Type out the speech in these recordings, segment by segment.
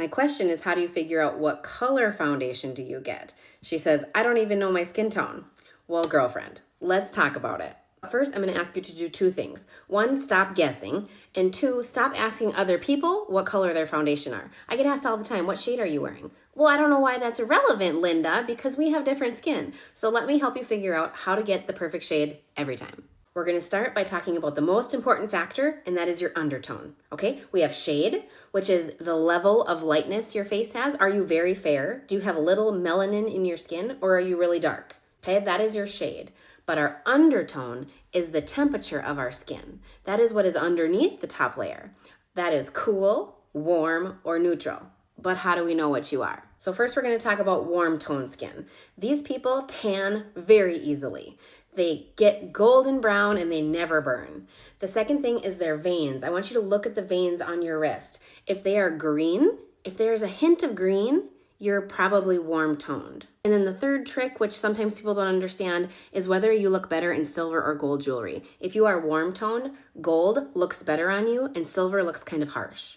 My question is, how do you figure out what color foundation do you get? She says, I don't even know my skin tone. Well, girlfriend, let's talk about it. First, I'm going to ask you to do two things. One, stop guessing. And two, stop asking other people what color their foundation are. I get asked all the time, what shade are you wearing? Well, I don't know why that's irrelevant, Linda, because we have different skin. So let me help you figure out how to get the perfect shade every time. We're going to start by talking about the most important factor, and that is your undertone. Okay, we have shade, which is the level of lightness your face has. Are you very fair? Do you have a little melanin in your skin, or are you really dark? Okay, that is your shade. But our undertone is the temperature of our skin. That is what is underneath the top layer. That is cool, warm, or neutral. But how do we know what you are? So first we're going to talk about warm tone skin. These people tan very easily. They get golden brown and they never burn. The second thing is their veins. I want you to look at the veins on your wrist. If they are green, if there's a hint of green, you're probably warm toned. And then the third trick, which sometimes people don't understand, is whether you look better in silver or gold jewelry. If you are warm toned, gold looks better on you and silver looks kind of harsh.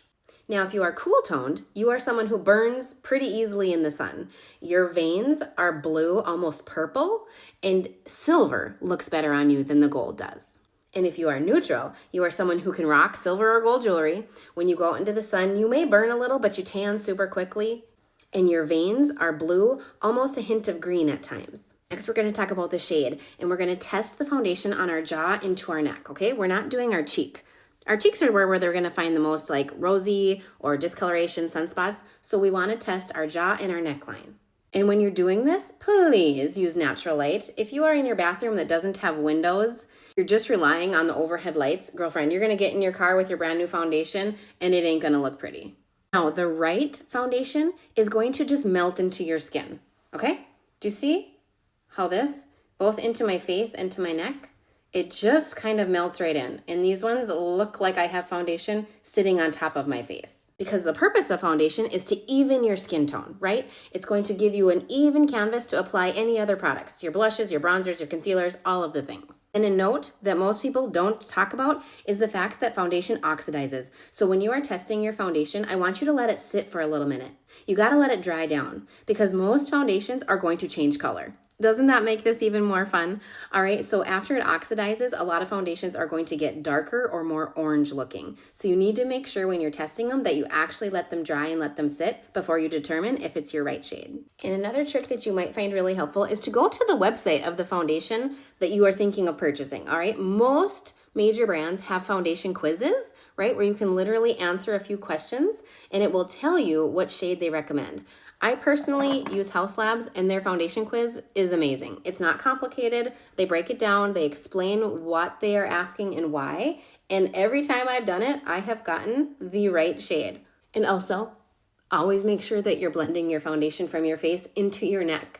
Now, if you are cool toned, you are someone who burns pretty easily in the sun. Your veins are blue, almost purple, and silver looks better on you than the gold does. And if you are neutral, you are someone who can rock silver or gold jewelry. When you go out into the sun, you may burn a little, but you tan super quickly. And your veins are blue, almost a hint of green at times. Next, we're going to talk about the shade, and we're going to test the foundation on our jaw into our neck, okay? We're not doing our cheek. Our cheeks are where they're going to find the most like rosy or discoloration sunspots, so we want to test our jaw and our neckline. And when you're doing this, please use natural light. If you are in your bathroom that doesn't have windows, you're just relying on the overhead lights, girlfriend, you're going to get in your car with your brand new foundation and it ain't going to look pretty. Now, the right foundation is going to just melt into your skin, okay? Do you see how this, both into my face and to my neck, it just kind of melts right in. And these ones look like I have foundation sitting on top of my face. Because the purpose of foundation is to even your skin tone, right? It's going to give you an even canvas to apply any other products, your blushes, your bronzers, your concealers, all of the things. And a note that most people don't talk about is the fact that foundation oxidizes. So when you are testing your foundation, I want you to let it sit for a little minute. You got to let it dry down because most foundations are going to change color. Doesn't that make this even more fun? All right, so after it oxidizes, a lot of foundations are going to get darker or more orange looking. So you need to make sure when you're testing them that you actually let them dry and let them sit before you determine if it's your right shade. And another trick that you might find really helpful is to go to the website of the foundation that you are thinking of purchasing, all right? Most major brands have foundation quizzes, right, where you can literally answer a few questions and it will tell you what shade they recommend. I personally use House Labs and their foundation quiz is amazing. It's not complicated. They break it down. They explain what they are asking and why. And every time I've done it, I have gotten the right shade. And also, always make sure that you're blending your foundation from your face into your neck,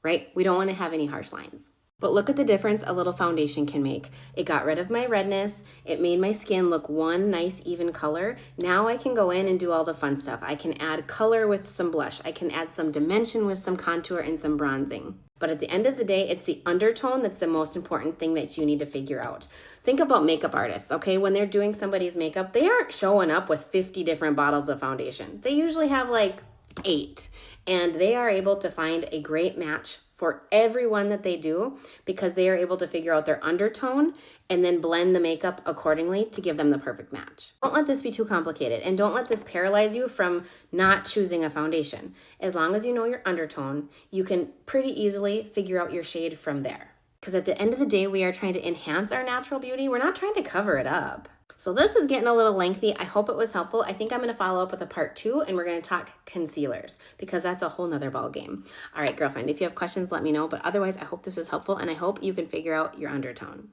right? We don't want to have any harsh lines. But look at the difference a little foundation can make. It got rid of my redness. It made my skin look one nice even color. Now I can go in and do all the fun stuff. I can add color with some blush. I can add some dimension with some contour and some bronzing. But at the end of the day, it's the undertone that's the most important thing that you need to figure out. Think about makeup artists, okay? When they're doing somebody's makeup, they aren't showing up with 50 different bottles of foundation. They usually have like 8. And they are able to find a great match for everyone that they do because they are able to figure out their undertone and then blend the makeup accordingly to give them the perfect match. Don't let this be too complicated and don't let this paralyze you from not choosing a foundation. As long as you know your undertone, you can pretty easily figure out your shade from there. Because at the end of the day, we are trying to enhance our natural beauty. We're not trying to cover it up. So this is getting a little lengthy. I hope it was helpful. I think I'm going to follow up with a part 2 and we're going to talk concealers because that's a whole nother ball game. All right, girlfriend, if you have questions, let me know. But otherwise, I hope this was helpful and I hope you can figure out your undertone.